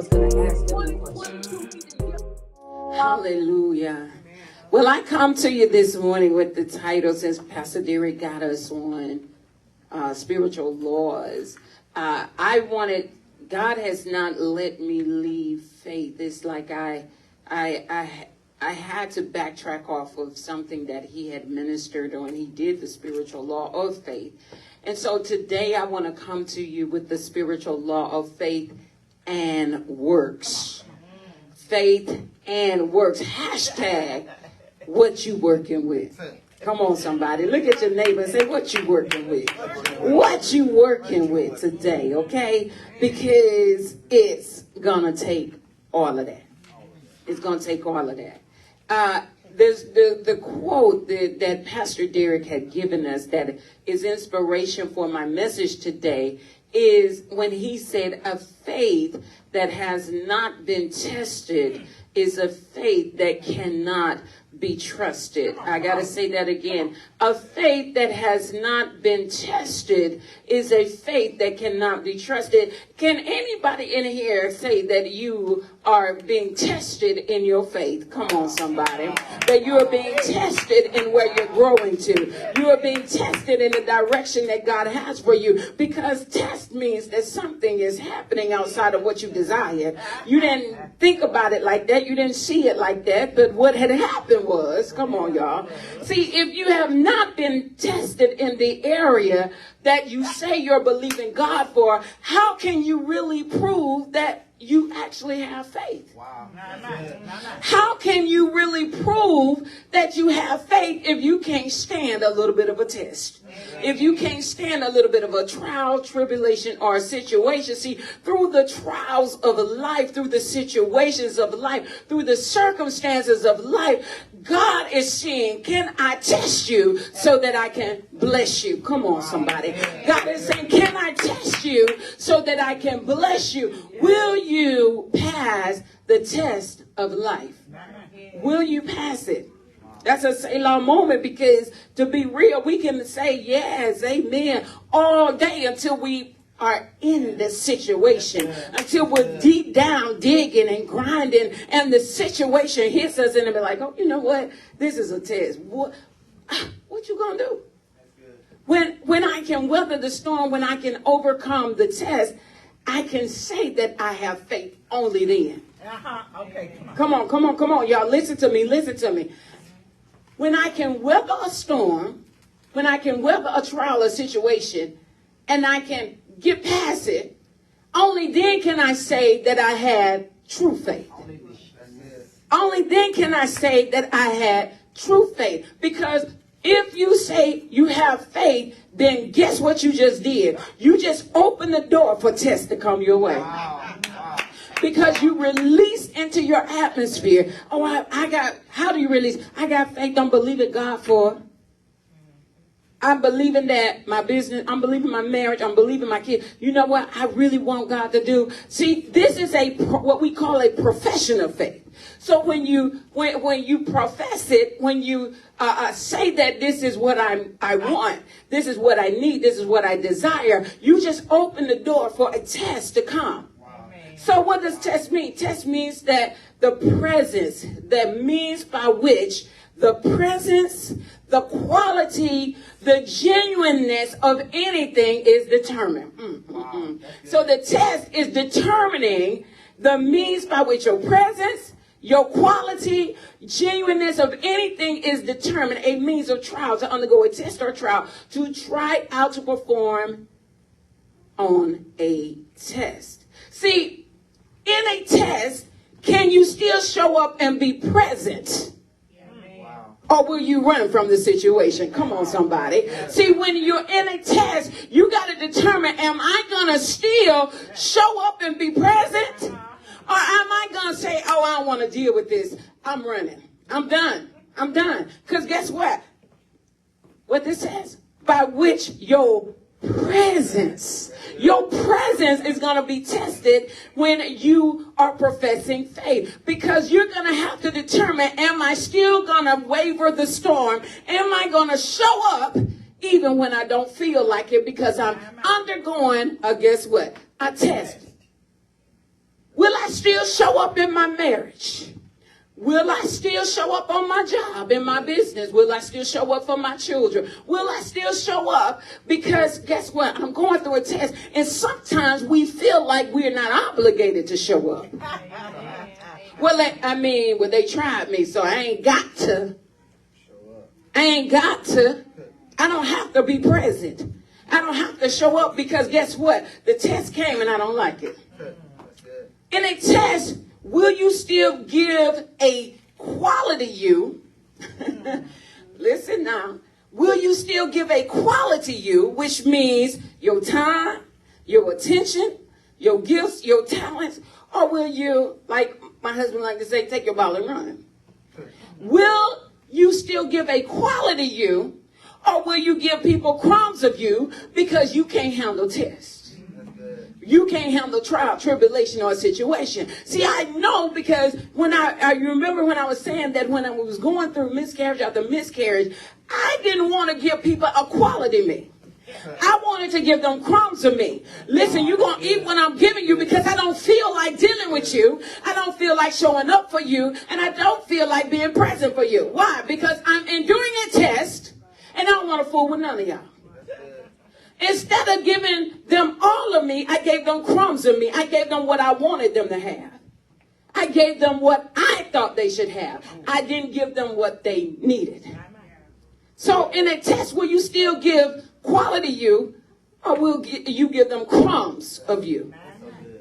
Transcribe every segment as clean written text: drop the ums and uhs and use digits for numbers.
was going to ask them a question. Hallelujah. Well, I come to you this morning with the title, since Pastor Derek got us on spiritual laws. God has not let me leave faith. It's like I had to backtrack off of something that he had ministered on. He did the spiritual law of faith. And so today I want to come to you with the spiritual law of faith and works. Faith and works. Hashtag what you working with. Come on, somebody. Look at your neighbor and say, what you working with? What you working with today, okay? Because it's going to take all of that. It's going to take all of that. There's the quote that Pastor Derek had given us that is inspiration for my message today is when he said, a faith that has not been tested is a faith that cannot be trusted. I got to say that again. A faith that has not been tested is a faith that cannot be trusted. Can anybody in here say that you are being tested in your faith? Come on, somebody. That you are being tested in where you're growing to. You are being tested in the direction that God has for you. Because test means that something is happening outside of what you desire. You didn't think about it like that. You didn't see it like that. But what had happened was, come on, y'all. See, if you have not been tested in the area that you say you're believing God for, how can you really prove that you actually have faith? Wow. How can you really prove that you have faith if you can't stand a little bit of a test? If you can't stand a little bit of a trial, tribulation, or a situation? See, through the trials of life, through the situations of life, through the circumstances of life, God is saying, can I test you so that I can bless you? Come on, somebody. God is saying, can I test you so that I can bless you? Will you pass the test of life? Will you pass it? That's a Selah moment, because to be real, we can say yes, amen, all day until we are in the situation, until we're deep down digging and grinding, and the situation hits us and we're like, oh, you know what? This is a test. What you gonna do? When I can weather the storm, when I can overcome the test, I can say that I have faith only then. Okay, Come on, y'all. Listen to me. When I can weather a storm, when I can weather a trial or situation, and I can get past it, only then can I say that I had true faith. Only then can I say that I had true faith. Because if you say you have faith, then guess what you just did? You just opened the door for tests to come your way. Because you release into your atmosphere. Oh, how do you release? I got faith. I'm believing God for. I'm believing that my business, I'm believing my marriage, I'm believing my kids. You know what I really want God to do? See, this is what we call a profession of faith. So when you profess it, when you say that this is what I want, this is what I need, this is what I desire, you just open the door for a test to come. So what does test mean? Test means that the presence, that means by which the presence, the quality, the genuineness of anything is determined. So the test is determining the means by which your presence, your quality, genuineness of anything is determined. A means of trial, to undergo a test or trial, to try out to perform on a test. See, in a test, can you still show up and be present? Or will you run from the situation? Come on, somebody. See, when you're in a test, you got to determine, am I going to still show up and be present? Or am I going to say, oh, I don't want to deal with this. I'm running. I'm done. Because guess what? What this says? By which your presence is going to be tested when you are professing faith, because you're going to have to determine, am I still going to waver the storm? Am I going to show up even when I don't feel like it, because I'm undergoing guess what? A test. Will I still show up in my marriage? Will I still show up on my job, in my business? Will I still show up for my children? Will I still show up? Because guess what? I'm going through a test, and sometimes we feel like we're not obligated to show up. Well, they tried me, so I ain't got to. I don't have to be present. I don't have to show up because guess what? The test came and I don't like it. In a test, will you still give a quality you? Listen now. Will you still give a quality you, which means your time, your attention, your gifts, your talents, or will you, like my husband like to say, take your ball and run? Will you still give a quality you, or will you give people crumbs of you because you can't handle tests? You can't handle trial, tribulation, or situation. See, I know because when I remember when I was saying that when I was going through miscarriage after miscarriage, I didn't want to give people a quality me. I wanted to give them crumbs of me. Listen, you're going to eat what I'm giving you because I don't feel like dealing with you. I don't feel like showing up for you. And I don't feel like being present for you. Why? Because I'm enduring a test and I don't want to fool with none of y'all. Instead of giving them all of me, I gave them crumbs of me. I gave them what I wanted them to have. I gave them what I thought they should have. I didn't give them what they needed. So in a test, will you still give quality you, or will you give them crumbs of you?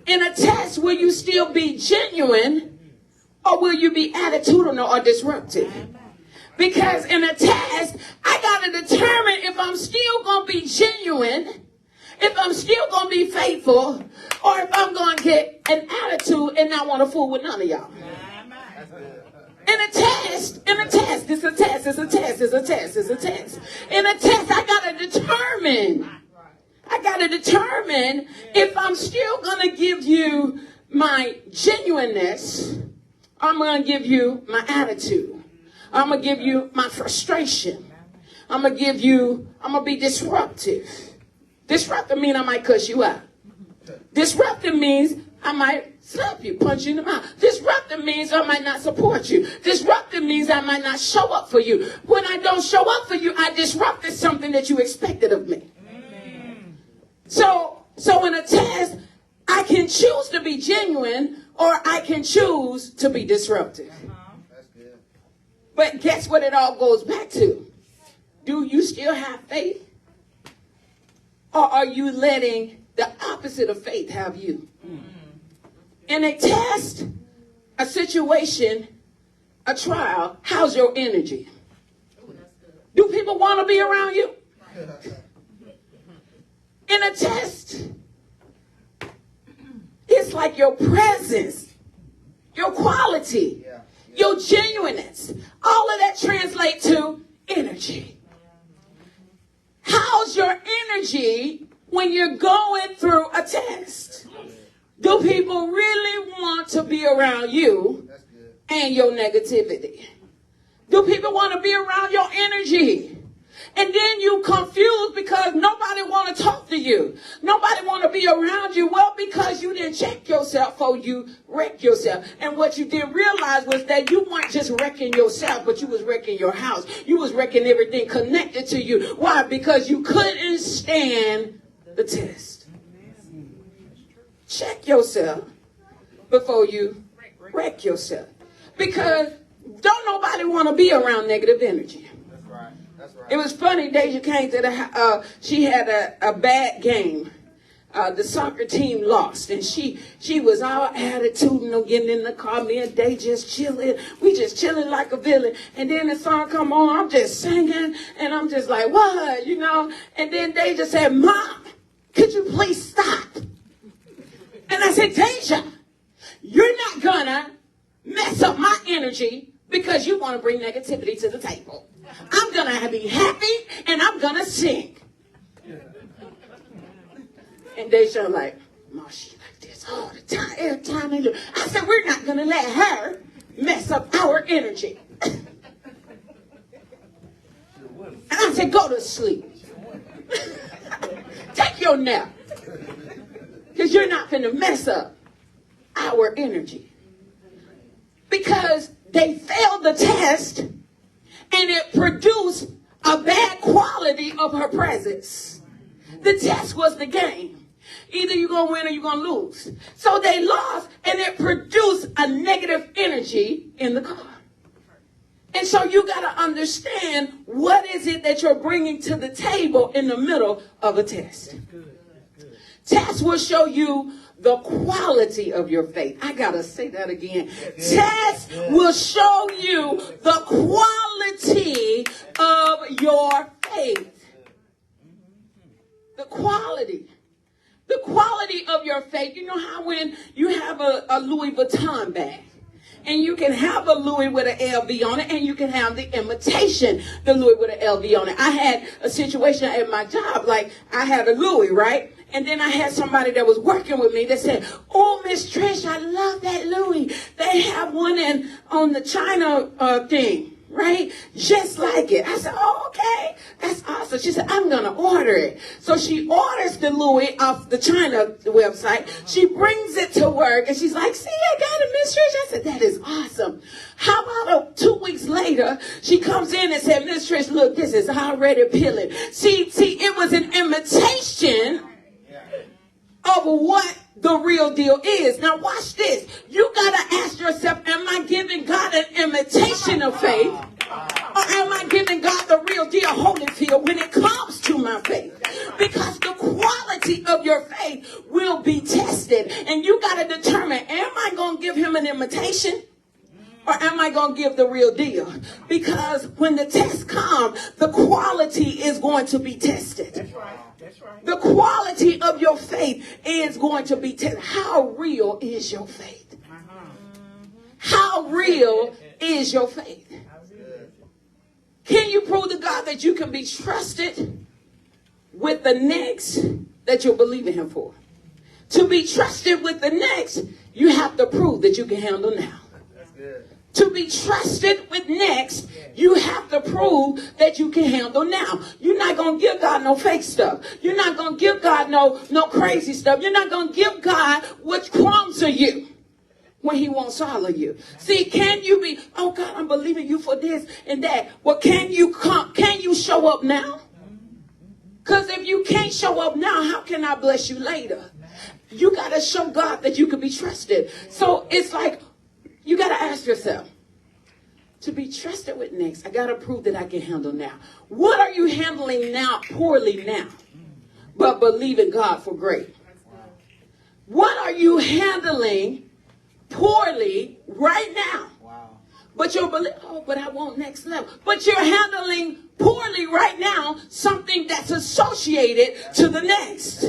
In a test, will you still be genuine, or will you be attitudinal or disruptive? Because in a test, I got to determine if I'm still going to be genuine, if I'm still going to be faithful, or if I'm going to get an attitude and not want to fool with none of y'all. In a test, it's a test. In a test, I got to determine if I'm still going to give you my genuineness, or I'm going to give you my attitude. I'm going to give you my frustration. I'm going to be disruptive. Disruptive means I might cuss you out. Disruptive means I might slap you, punch you in the mouth. Disruptive means I might not support you. Disruptive means I might not show up for you. When I don't show up for you, I disrupted something that you expected of me. So in a test, I can choose to be genuine or I can choose to be disruptive. But guess what it all goes back to? Do you still have faith? Or are you letting the opposite of faith have you? In a test, a situation, a trial, how's your energy? Do people want to be around you? In a test, it's like your presence, your quality, your genuineness. All of that translates to energy. How's your energy when you're going through a test? Do people really want to be around you and your negativity? Do people want to be around your energy? And then you confused because nobody want to talk to you. Nobody want to be around you. Well, because you didn't check yourself or you wrecked yourself. And what you didn't realize was that you weren't just wrecking yourself, but you was wrecking your house. You was wrecking everything connected to you. Why? Because you couldn't stand the test. Check yourself before you wreck yourself. Because don't nobody want to be around negative energy. It was funny, Deja came to the she had a bad game. The soccer team lost, and she was all attitudinal, getting in the car, me and Deja just chilling. We just chilling like a villain. And then the song come on, I'm just singing, and I'm just like, what, you know? And then Deja said, Mom, could you please stop? And I said, Deja, you're not gonna mess up my energy because you want to bring negativity to the table. I'm going to be happy and I'm going to sing. And Deja like, Mom, she like this all the time, every time they do. I said, we're not going to let her mess up our energy. And I said, go to sleep. Take your nap. Because you're not going to mess up our energy. Because they failed the test and it produced a bad quality of her presence. The test was the game. Either you're going to win or you're going to lose. So they lost and it produced a negative energy in the car. And so you got to understand what is it that you're bringing to the table in the middle of a test. Test will show you the quality of your faith. I got to say that again. Test will show you the quality of your faith. The quality. The quality of your faith. You know how when you have a Louis Vuitton bag, and you can have a Louis with an LV on it, and you can have the imitation, the Louis with an LV on it. I had a situation at my job, like I had a Louis, right? And then I had somebody that was working with me that said, "Oh, Miss Trish, I love that Louis. They have one on the China thing, right? Just like it." I said, "Oh, okay. That's awesome." She said, "I'm going to order it." So she orders the Louis off the China website. She brings it to work and she's like, "See, I got it, Miss Trish." I said, "That is awesome." How about 2 weeks later, she comes in and said, "Miss Trish, look, this is already peeling." See, it was an imitation of what the real deal is. Now watch this. You got to ask yourself, am I giving God an imitation of faith? Or am I giving God the real deal, Holyfield, when it comes to my faith? Because the quality of your faith will be tested. And you got to determine, am I going to give him an imitation? Or am I going to give the real deal? Because when the test comes, the quality is going to be tested. That's right. That's right. The quality of your faith is going to be tested. How real is your faith? How real is your faith? Can you prove to God that you can be trusted with the next that you're believing him for? To be trusted with the next, you have to prove that you can handle now. That's good. To be trusted with next, you have to prove that you can handle now. You're not going to give God no fake stuff. You're not going to give God no crazy stuff. You're not going to give God what crumbs to you when he won't swallow you. See, can you be, "Oh God, I'm believing you for this and that." Well, can you show up now? Because if you can't show up now, how can I bless you later? You got to show God that you can be trusted. So it's like, you got to ask yourself, to be trusted with next, I got to prove that I can handle now. What are you handling now poorly now, but believing God for great? What are you handling poorly right now? But you're but I want next level. But you're handling poorly right now something that's associated to the next.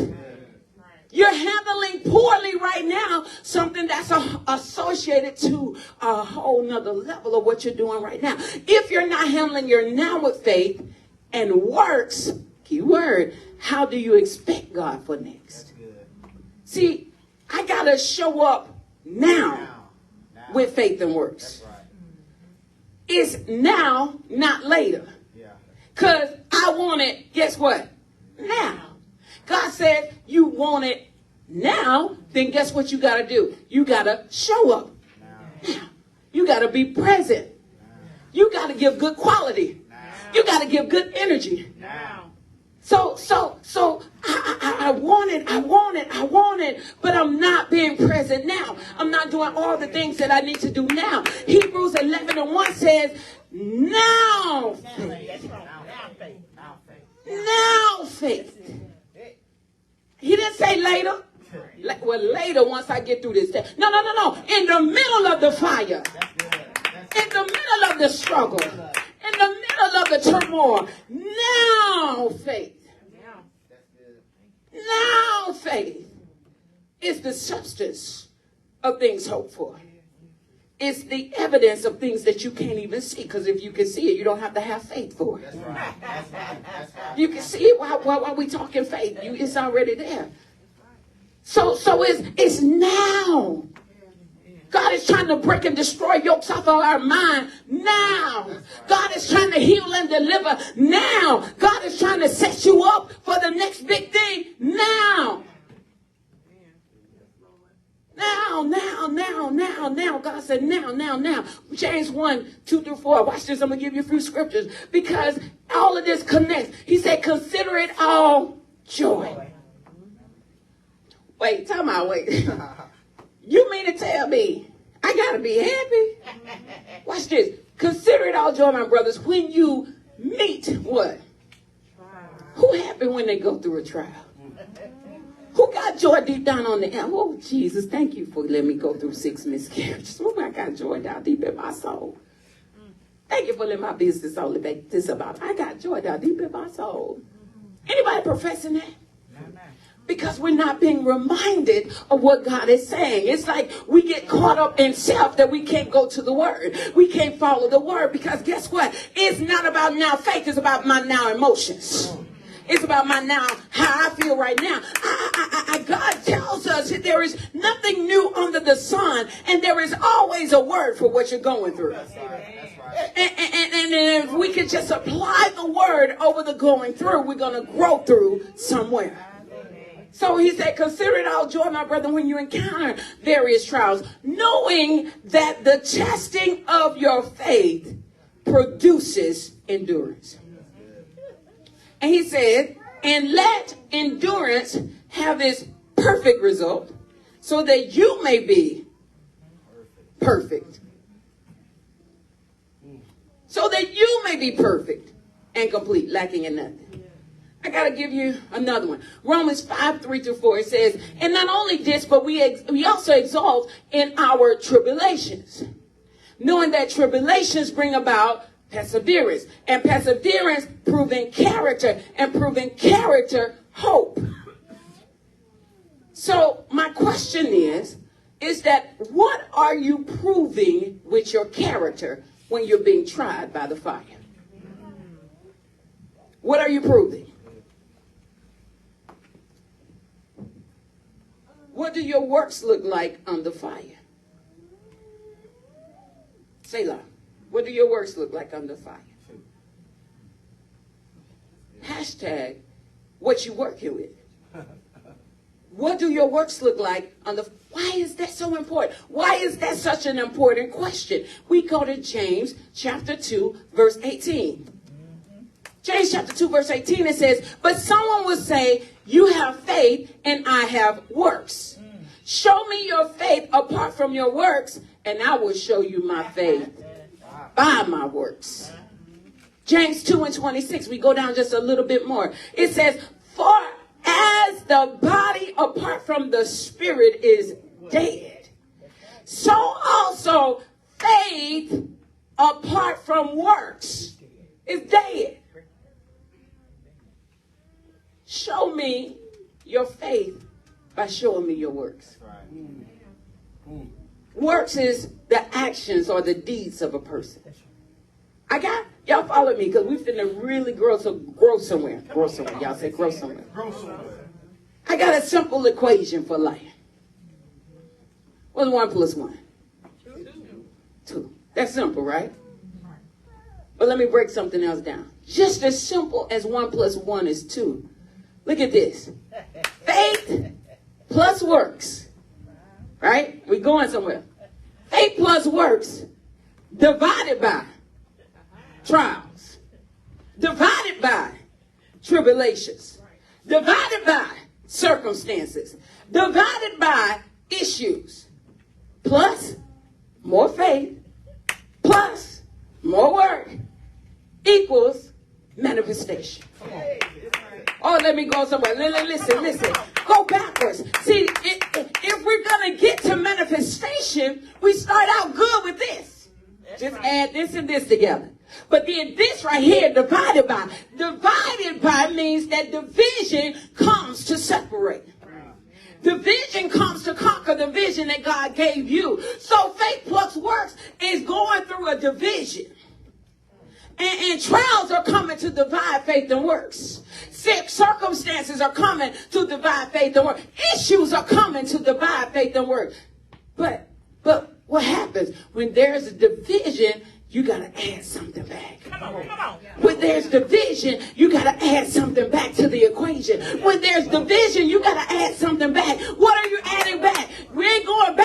You're handling poorly right now something that's associated to a whole nother level of what you're doing right now. If you're not handling your now with faith and works, key word, how do you expect God for next? See, I got to show up now with faith and works. It's now, not later. Because I want it, guess what? Now. God said, you want it now, then guess what you got to do? You got to show up now. You got to be present. You got to give good quality. You got to give good energy. So I want it, but I'm not being present now. I'm not doing all the things that I need to do now. Hebrews 11:1 says, now faith. He didn't say later. Well, later once I get through this. No. In the middle of the fire. In the middle of the struggle. In the middle of the turmoil. Now faith. Now faith is the substance of things hoped for. It's the evidence of things that you can't even see. Because if you can see it, you don't have to have faith for it. That's right. That's right. You can see it while we talking faith. It's already there. So it's now. God is trying to break and destroy yokes off of our mind now. God is trying to heal and deliver now. God is trying to set you up for the next big thing now. Now. God said, now. James 1, 2 through 4. Watch this. I'm going to give you a few scriptures because all of this connects. He said, consider it all joy. Wait, tell me, wait. You mean to tell me I got to be happy? Watch this. Consider it all joy, my brothers, when you meet what? Who happy when they go through a trial? Who got joy deep down on the end? Oh, Jesus, thank you for letting me go through 6 miscarriages. Oh, I got joy down deep in my soul. Thank you for letting my business all about this about. I got joy down deep in my soul. Anybody professing that? Because we're not being reminded of what God is saying. It's like we get caught up in self that we can't go to the word. We can't follow the word because guess what? It's not about now faith. It's about my now emotions. It's about my now, how I feel right now. God tells us that there is nothing new under the sun, and there is always a word for what you're going through. That's right. And if we could just apply the word over the going through, we're going to grow through somewhere. So he said, consider it all joy, my brother, when you encounter various trials, knowing that the testing of your faith produces endurance. And he said, and let endurance have its perfect result so that you may be perfect. So that you may be perfect and complete, lacking in nothing. I got to give you another one. Romans 5, 3 through 4. It says, and not only this, but we also exalt in our tribulations, knowing that tribulations bring about perseverance, and perseverance proving character, and proving character hope. So my question is that what are you proving with your character when you're being tried by the fire? What are you proving? What do your works look like under fire? Selah. What do your works look like under fire? Hashtag what you working with. What do your works look like under? Why is that so important? Why is that such an important question? We go to James chapter 2, verse 18. James chapter 2, verse 18, it says, but someone will say, you have faith and I have works. Show me your faith apart from your works, and I will show you my faith by my works. James 2 and 26, we go down just a little bit more. It says, for as the body apart from the spirit is dead, so also faith apart from works is dead. Show me your faith by showing me your works. Works is the actions or the deeds of a person. Y'all follow me because we finna really grow somewhere. Grow somewhere. Y'all say grow somewhere. I got a simple equation for life. What's 1 plus 1? 2. That's simple, right? But let me break something else down. Just as simple as 1 plus 1 is 2. Look at this. Faith plus works. Right? We're going somewhere. Faith plus works divided by trials, divided by tribulations, divided by circumstances, divided by issues, plus more faith, plus more work equals manifestation. Oh, let me go somewhere. Listen. Go backwards. See, if we're going to get to manifestation, we start out good with this. Just add this and this together. But then this right here, divided by. Divided by means that division comes to separate. Division comes to conquer the vision that God gave you. So faith plus works is going through a division. And trials are coming to divide faith and works. Circumstances are coming to divide faith and works. Issues are coming to divide faith and works. But what happens when there's a division? You got to add something back. Come on. When there's division, you got to add something back to the equation. When there's division, you got to add something back. What are you adding back? We ain't going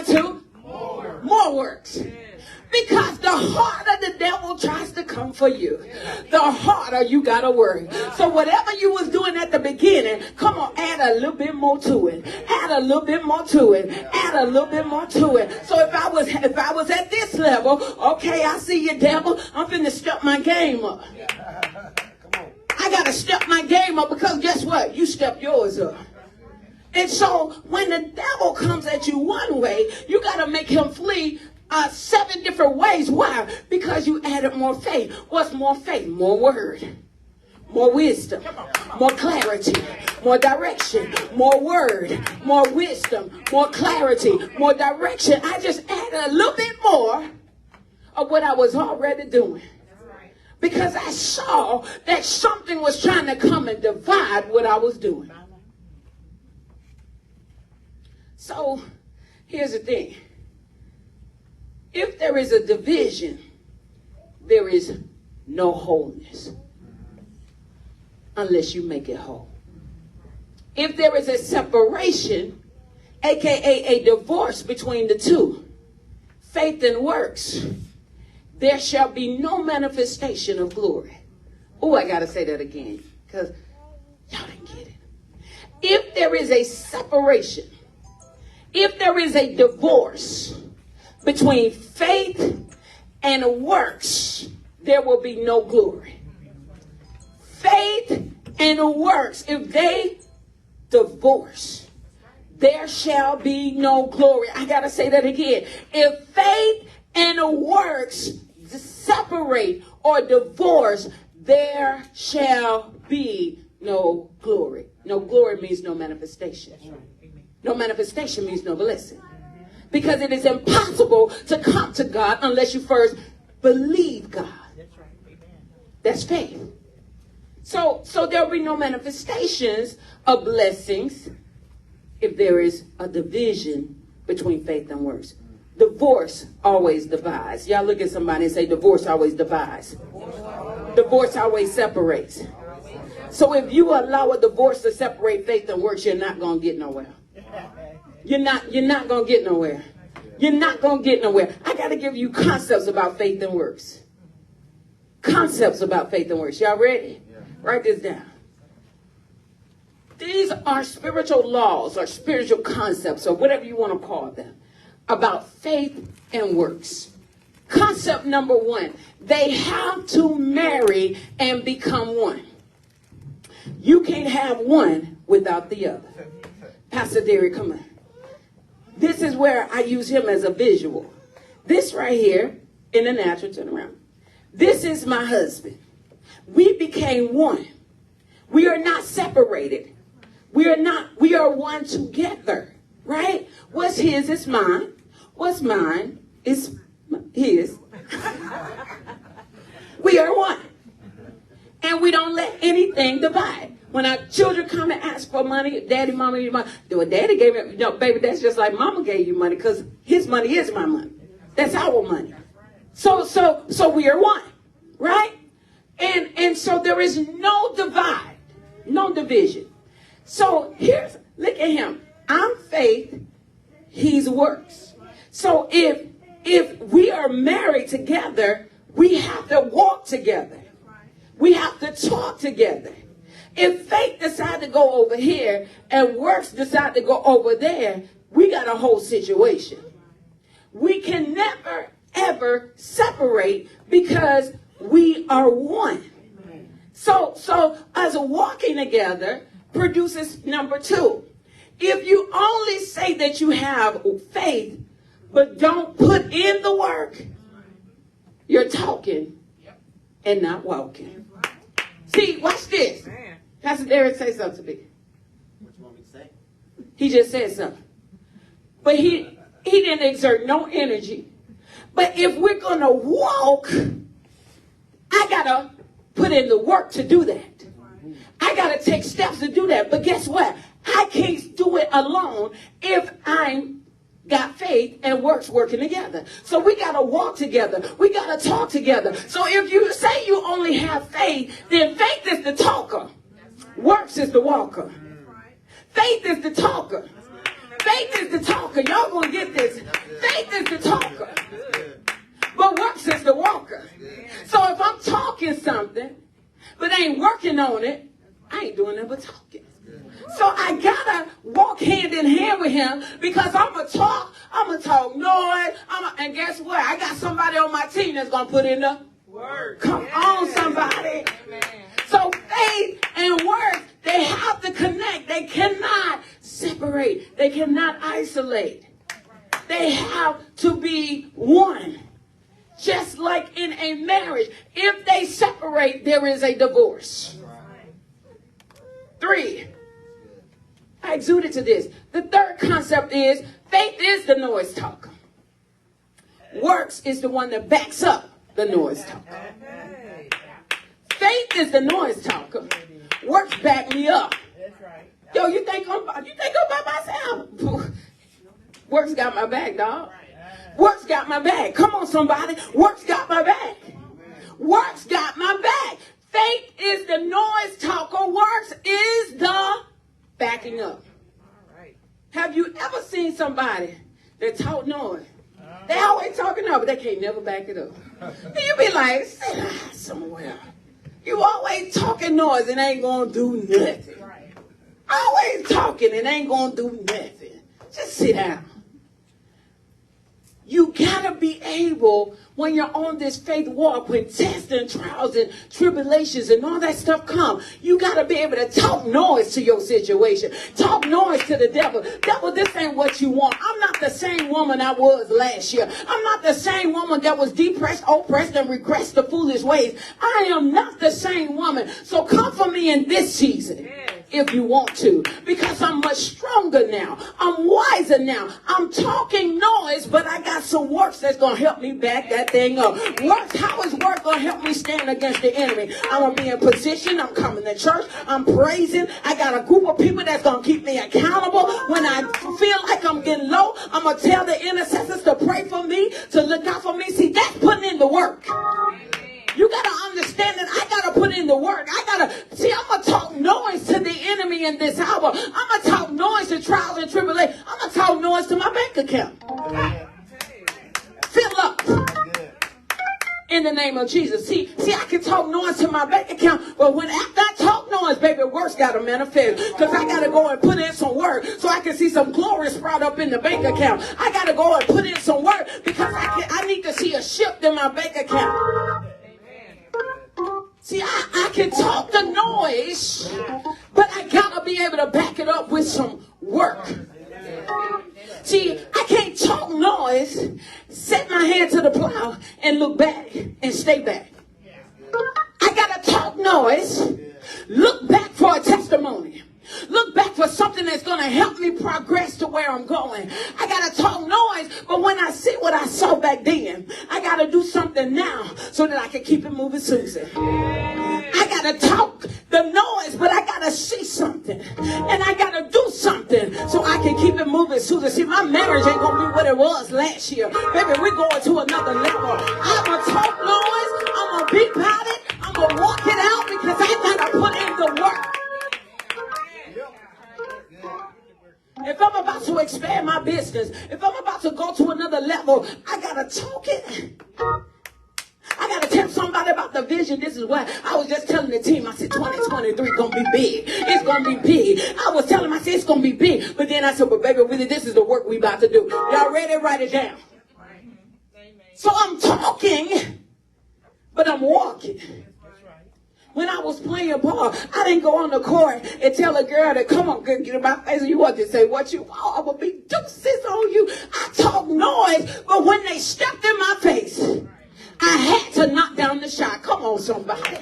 to more works. Because the harder the devil tries to come for you, the harder you gotta work. So whatever you was doing at the beginning, come on, add a little bit more to it. Add a little bit more to it. Add a little bit more to it. So if I was at this level, okay, I see you, devil. I'm finna step my game up. I gotta step my game up because guess what? You stepped yours up. And so when the devil comes at you one way, you gotta make him flee 7 different ways. Why? Because you added more faith. What's more faith? More word, more wisdom, more clarity, more direction, more word, more wisdom, more clarity, more direction. I just added a little bit more of what I was already doing. Because I saw that something was trying to come and divide what I was doing. So here's the thing. If there is a division, there is no wholeness unless you make it whole. If there is a separation, aka a divorce between the two, faith and works, there shall be no manifestation of glory. Oh, I got to say that again because y'all didn't get it. If there is a separation, if there is a divorce between faith and works, there will be no glory. Faith and works, if they divorce, there shall be no glory. I got to say that again. If faith and works separate or divorce, there shall be no glory. No glory means no manifestation. No manifestation means no blessing. Because it is impossible to come to God unless you first believe God. That's faith. So there will be no manifestations of blessings if there is a division between faith and works. Divorce always divides. Y'all look at somebody and say, divorce always divides. Divorce always separates. So if you allow a divorce to separate faith and works, you're not going to get nowhere. You're not going to get nowhere. You're not going to get nowhere. I got to give you concepts about faith and works. Concepts about faith and works. Y'all ready? Write this down. These are spiritual laws or spiritual concepts or whatever you want to call them about faith and works. Concept number 1, they have to marry and become one. You can't have one without the other. Pastor Derek, come on. This is where I use him as a visual. This right here, in the natural, turn around. This is my husband. We became one. We are not separated. We are one together, right? What's his is mine. What's mine is his. We are one. And we don't let anything divide. When our children come and ask for money, daddy, mama, you money. Well, daddy gave it, no, baby, that's just like mama gave you money because his money is my money. That's our money. So we are one, right? And so there is no divide, no division. So look at him. I'm faith, he's works. So if we are married together, we have to walk together. We have to talk together. If faith decide to go over here and works decide to go over there, we got a whole situation. We can never, ever separate because we are one. So as walking together produces number 2. If you only say that you have faith, but don't put in the work, you're talking and not walking. See, watch this. Pastor Derek, say something to me. What you want me to say? He just said something. But he didn't exert no energy. But if we're going to walk, I got to put in the work to do that. I got to take steps to do that. But guess what? I can't do it alone if I'm got faith and works working together. So we got to walk together. We got to talk together. So if you say you only have faith, then faith is the talker. Works is the walker. Faith is the talker. Faith is the talker. Y'all gonna get this. Faith is the talker. But works is the walker. So if I'm talking something, but ain't working on it, I ain't doing nothing but talking. So I gotta walk hand in hand with him because I'm gonna talk noise. And guess what? I got somebody on my team that's gonna put in the work. Come on, somebody. So faith and work, they have to connect. They cannot separate. They cannot isolate. They have to be one. Just like in a marriage, if they separate, there is a divorce. 3. I exuded to this. The third concept is faith is the noise talker. Works is the one that backs up the noise talker. Faith is the noise talker. Works back me up. Yo, you think I'm by myself? Works got my back, dog. Works got my back. Come on, somebody. Works got my back. Works got my back. Faith is the noise talker. Works is the backing up. Have you ever seen somebody that talk noise? They always talking up, but they can't never back it up. And you be like, sit down somewhere. You always talking noise and ain't gonna do nothing. Always talking and ain't gonna do nothing. Just sit down. You gotta be able, when you're on this faith walk, when tests and trials and tribulations and all that stuff come, you gotta be able to talk noise to your situation. Talk noise to the devil. Devil, this ain't what you want. I'm not the same woman I was last year. I'm not the same woman that was depressed, oppressed, and regressed the foolish ways. I am not the same woman. So come for me in this season. If you want to, because I'm much stronger now. I'm wiser now. I'm talking noise, but I got some works that's going to help me back that thing up. Works, how is work going to help me stand against the enemy? I'm going to be in position. I'm coming to church. I'm praising. I got a group of people that's going to keep me accountable. When I feel like I'm getting low, I'm going to tell the intercessors to pray for me, to look out for me. See, that's putting in the work. You got to understand that I got to put in the work. I'm going to talk noise to the enemy in this hour. I'm going to talk noise to trials and tribulations. I'm going to talk noise to my bank account. Fill up. In the name of Jesus. See, I can talk noise to my bank account, but when after I talk noise, baby, work's got to manifest. Because I got to go and put in some work so I can see some glory sprout up in the bank account. I got to go and put in some work because I need to see a shift in my bank account. See, I can talk the noise, but I gotta be able to back it up with some work. See, I can't talk noise, set my hand to the plow, and look back and stay back. I gotta talk noise, look back for a testimony. Look back for something that's going to help me progress to where I'm going. I got to talk noise, but when I see what I saw back then, I got to do something now so that I can keep it moving, Susan. I got to talk the noise, but I got to see something. And I got to do something so I can keep it moving, Susan. See, my marriage ain't going to be what it was last year. Baby, we're going to another level. I'm going to talk noise. I'm going to be about it. I'm going to walk it out because I got to put in the work. If I'm about to expand my business, if I'm about to go to another level, I got to talk it. I got to tell somebody about the vision. This is why I was just telling the team, I said 2023 going to be big. It's going to be big. I was telling them, I said it's going to be big. But then I said, but baby, really, this is the work we about to do. Y'all ready? Write it down. So I'm talking, but I'm walking. When I was playing ball, I didn't go on the court and tell a girl to come on, get in my face. And you want to say what you want. I'm going to be deuces on you. I talk noise, but when they stepped in my face, I had to knock down the shot. Come on, somebody.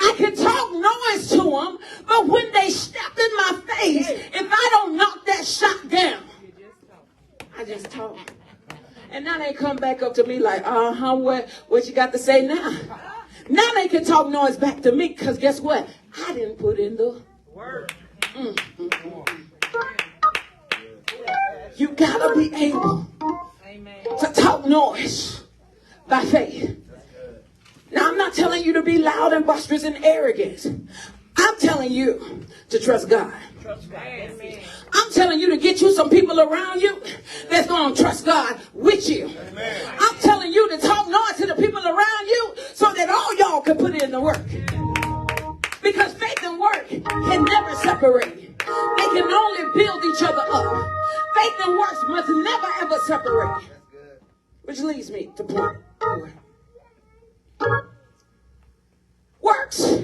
I can talk noise to them, but when they step in my face, if I don't knock that shot down, I just talk. And now they come back up to me like, what you got to say now? Now they can talk noise back to me because guess what? I didn't put in the work. You got to be able to talk noise by faith. Now, I'm not telling you to be loud and boisterous and arrogant. I'm telling you to trust God. Trust God. Amen. I'm telling you to get you some people around you that's going to trust God with you. Amen. I'm telling you to talk noise to the people around you so that all y'all can put in the work. Because faith and work can never separate. They can only build each other up. Faith and works must never ever separate. That's good. Which leads me to point 4. Works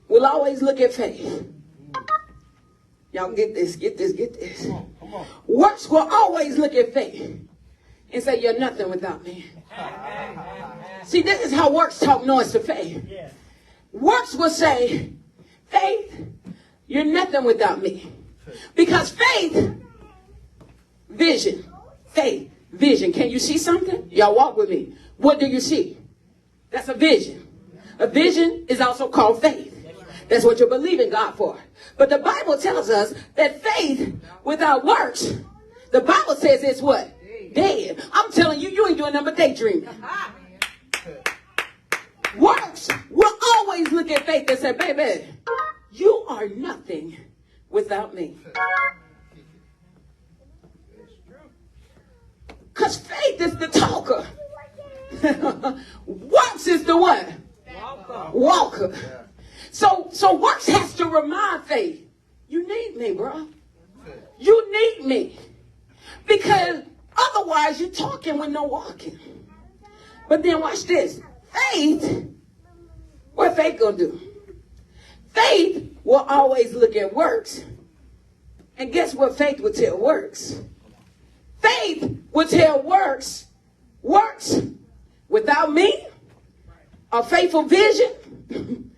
will always look at faith. Y'all get this, get this, get this. Come on. Works will always look at faith and say, you're nothing without me. See, this is how works talk noise to faith. Yeah. Works will say, faith, you're nothing without me. Because faith, vision, faith, vision. Can you see something? Y'all walk with me. What do you see? That's a vision. A vision is also called faith. That's what you're believing God for. But the Bible tells us that faith without works, the Bible says it's what? Dead. I'm telling you, you ain't doing nothing but daydreaming. Works will always look at faith and say, baby, you are nothing without me. Because faith is the talker. Works is the what? Walker. So works has to remind faith, you need me, bro. You need me. Because otherwise you're talking with no walking. But then watch this. Faith, what faith gonna do? Faith will always look at works. And guess what faith will tell works? Faith will tell works, works without me, a faithful vision,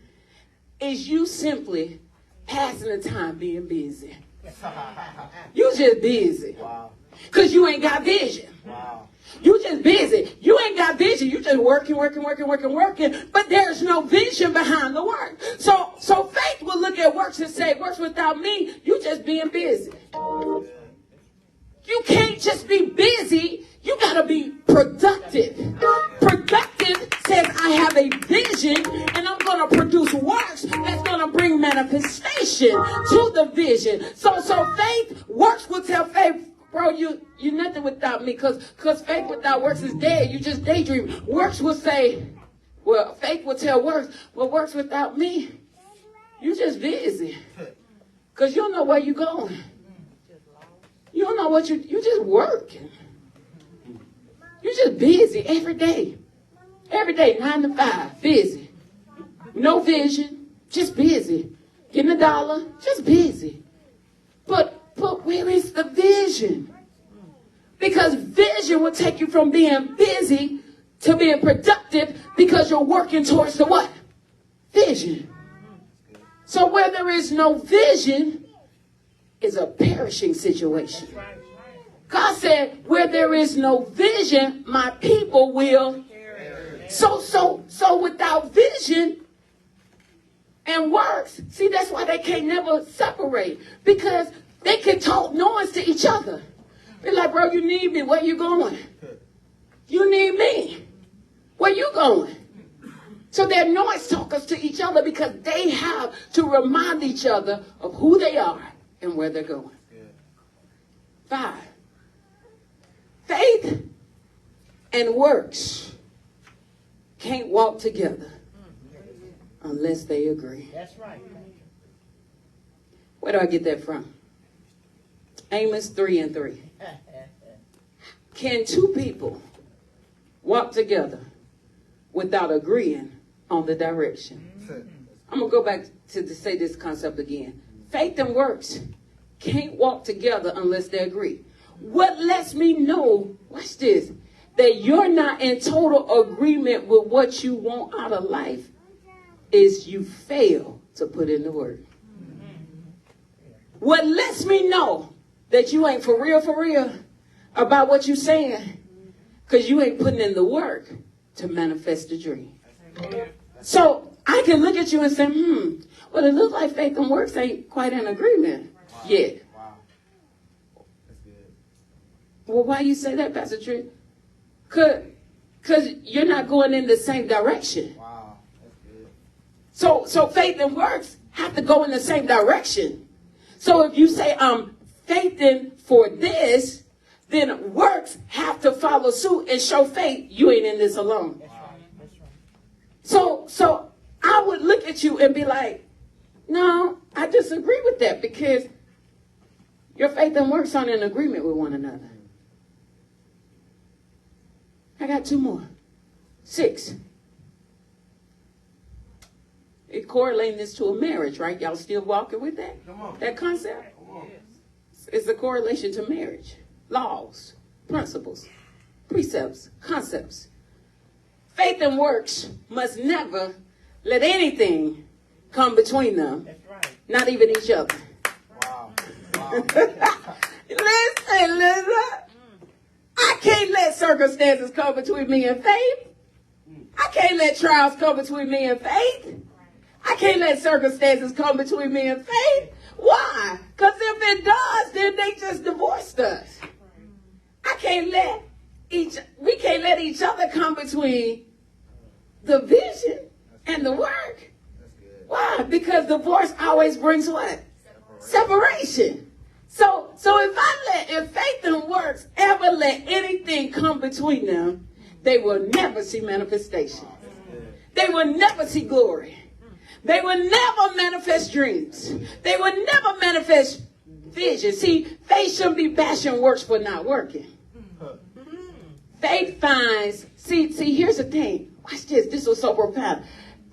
is you simply passing the time being busy. You just busy. Wow. Because you ain't got vision. Wow. You just busy. You ain't got vision. You just working. But there's no vision behind the work. So faith will look at works and say, works without me, you just being busy. You can't just be busy. You got to be productive. Productive says I have a vision and I'm going to produce works that's going to bring manifestation to the vision. So faith, works will tell faith, bro, you're nothing without me, because faith without works is dead. You just daydream. Works will say, well, faith will tell works, well, works without me, you just busy. Because you don't know where you're going. You don't know what you just working. You just busy every day. Every day, 9 to 5, busy. No vision, just busy. Getting $1, just busy. But where is the vision? Because vision will take you from being busy to being productive, because you're working towards the what? Vision. So where there is no vision is a perishing situation. God said, where there is no vision, my people will. So without vision and works, see, that's why they can't never separate, because they can talk noise to each other. Be like, bro, you need me. Where you going? You need me. Where you going? So they're noise talkers to each other, because they have to remind each other of who they are and where they're going. 5. Faith and works can't walk together unless they agree. That's right. Where do I get that from? Amos 3:3. Can two people walk together without agreeing on the direction? I'm going to go back to say this concept again. Faith and works can't walk together unless they agree. What lets me know, watch this, that you're not in total agreement with what you want out of life is you fail to put in the work. What lets me know that you ain't for real about what you're saying, because you ain't putting in the work to manifest the dream. So I can look at you and say, well, it looks like faith and works ain't quite in agreement yet. Wow. That's good. Well, why you say that, Pastor Tree? Because you're not going in the same direction. Wow. That's good. So faith and works have to go in the same direction. So if you say I'm faithing for this, then works have to follow suit and show faith. You ain't in this alone. So I would look at you and be like, no, I disagree with that because your faith and works aren't in agreement with one another. I got 2 more. 6. It correlating this to a marriage, right? Y'all still walking with that? Come on. That concept? Come on. It's a correlation to marriage. Laws, principles, precepts, concepts. Faith and works must never let anything come between them. That's right. Not even each other. Wow. Listen. I can't let circumstances come between me and faith. I can't let trials come between me and faith. I can't let circumstances come between me and faith. Why? Because if it does, then they just divorced us. We can't let each other come between the vision and the work. That's good. Why? Because divorce always brings what? Separation. So if faith and works ever let anything come between them, they will never see manifestation. They will never see glory. They will never manifest dreams. They will never manifest vision. See, faith shouldn't be bashing works for not working. Faith finds, see, here's the thing. Watch this. This was so profound.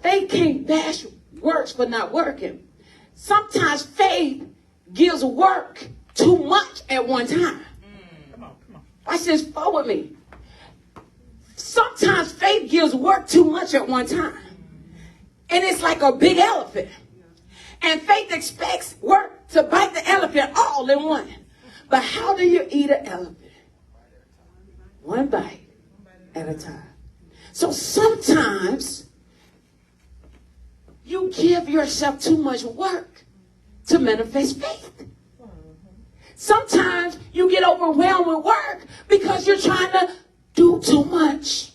Faith can't bash works for not working. Sometimes faith gives work too much at one time. Come on. Watch this. Follow me. Sometimes faith gives work too much at one time. And it's like a big elephant. And faith expects work to bite the elephant all in one. But how do you eat an elephant? One bite at a time. So sometimes you give yourself too much work to manifest faith. Sometimes you get overwhelmed with work because you're trying to do too much.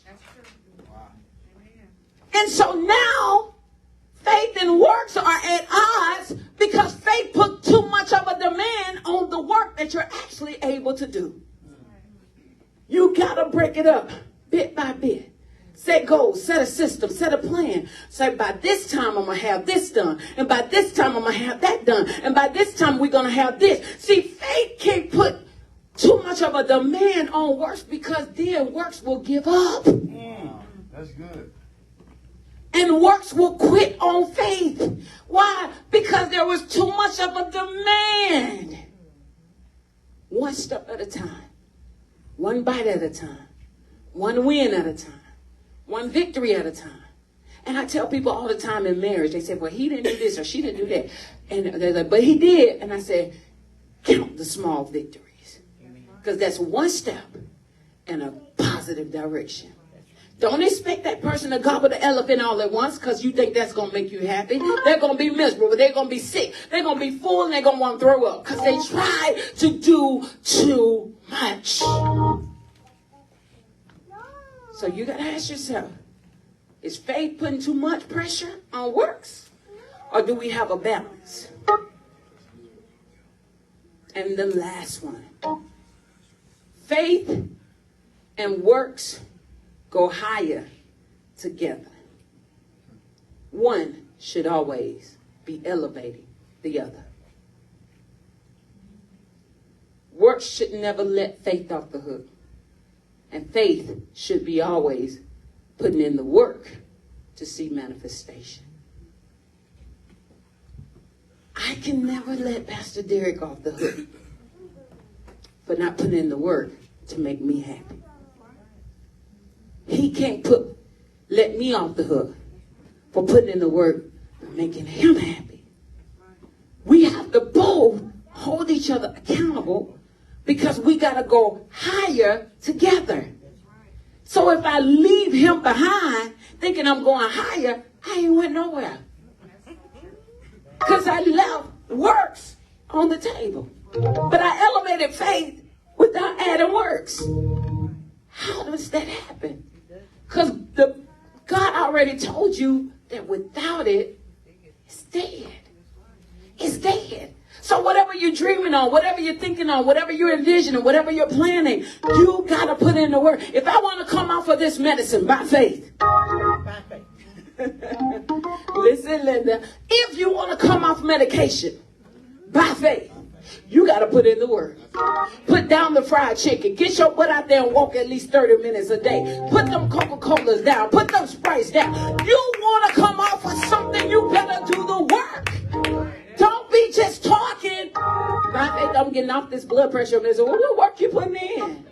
And so now faith and works are at odds because faith put too much of a demand on the work that you're actually able to do. You got to break it up bit by bit. Set goals, set a system, set a plan. Say, by this time I'm going to have this done. And by this time I'm going to have that done. And by this time we're going to have this. See, faith can't put too much of a demand on works because then works will give up. That's good. And works will quit on faith. Why? Because there was too much of a demand. One step at a time. One bite at a time. One win at a time. One victory at a time. And I tell people all the time in marriage, they say, well, he didn't do this or she didn't do that. And they're like, but he did. And I said, count the small victories. Because that's one step in a positive direction. Don't expect that person to gobble the elephant all at once because you think that's going to make you happy. They're going to be miserable. They're going to be sick. They're going to be full and they're going to want to throw up because they tried to do too much. So you got to ask yourself, is faith putting too much pressure on works? Or do we have a balance? And the last one. Faith and works go higher together. One should always be elevating the other. Works should never let faith off the hook. And faith should be always putting in the work to see manifestation. I can never let Pastor Derek off the hook for not putting in the work to make me happy. He can't let me off the hook for putting in the work for making him happy. We have to both hold each other accountable because we got to go higher together. So if I leave him behind thinking I'm going higher, I ain't went nowhere. Because I left works on the table. But I elevated faith without adding works. How does that happen? Because God already told you that without it, dead. It's dead. So whatever you're dreaming on, whatever you're thinking on, whatever you're envisioning, whatever you're planning, you got to put in the work. If I want to come off of this medicine by faith. Listen, Linda. If you want to come off medication by faith, you got to put in the work. Put down the fried chicken. Get your butt out there and walk at least 30 minutes a day. Put them Coca-Colas down. Put them Sprites down. You want to come off of something, you better do the work. Don't be just talking. By faith, I'm getting off this blood pressure medicine. Well, what work you putting in?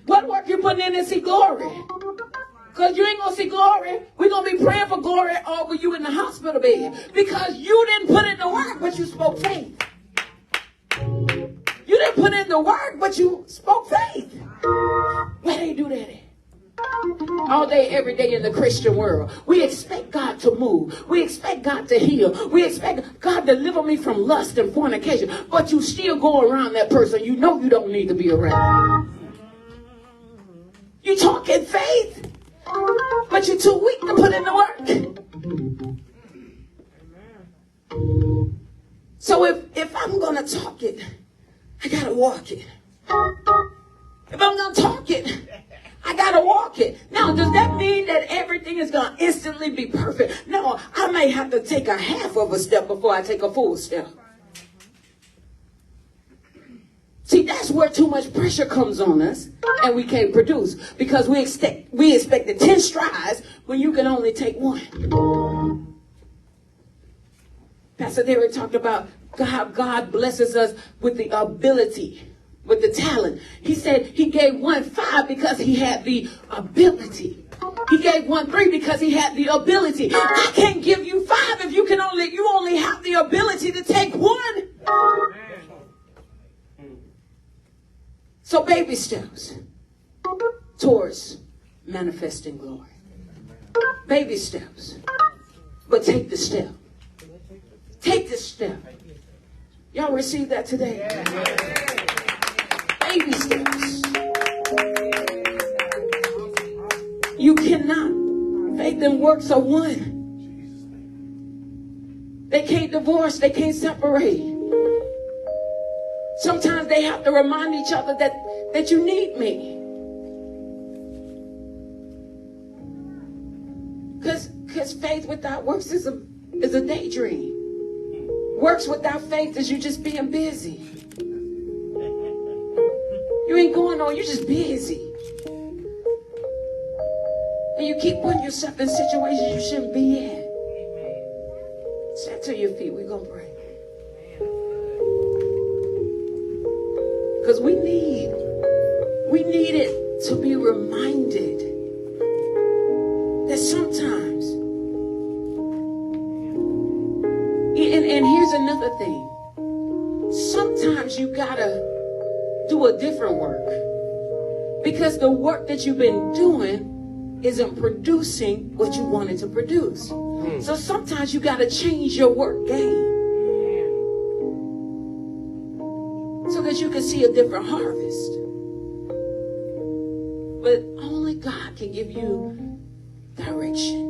What work you putting in to see glory? Because you ain't going to see glory. We're going to be praying for glory over you in the hospital bed. Because you didn't put in the work, but you spoke faith. You didn't put in the work, but you spoke faith. Where they do that at? All day, every day in the Christian world. We expect God to move. We expect God to heal. We expect God to deliver me from lust and fornication. But you still go around that person you know you don't need to be around. You talk in faith, but you're too weak to put in the work. So if I'm going to talk it, I got to walk it. If I'm going to talk it, I got to walk it. Now, does that mean that everything is going to instantly be perfect? No, I may have to take a half of a step before I take a full step. See, that's where too much pressure comes on us and we can't produce. Because we expect the 10 strides when you can only take one. Pastor Derek talked about how God blesses us with the ability, with the talent. He said he gave one 5 because he had the ability. He gave one 3 because he had the ability. I can't give you 5 if you only have the ability to take one. So baby steps towards manifesting glory. Baby steps. But take the step. Take this step. Y'all receive that today? Baby steps. You cannot. Faith and works are one. They can't divorce. They can't separate. Sometimes they have to remind each other that you need me. Because faith without works is a daydream. Works without faith is you just being busy. You ain't going on, you're just busy. And you keep putting yourself in situations you shouldn't be in. Stand to your feet, we're going to pray. Because we need it to be reminded that sometimes, and here's another thing, sometimes you gotta do a different work because the work that you've been doing isn't producing what you wanted to produce. So sometimes you gotta change your work game so that you can see a different harvest. But only God can give you direction.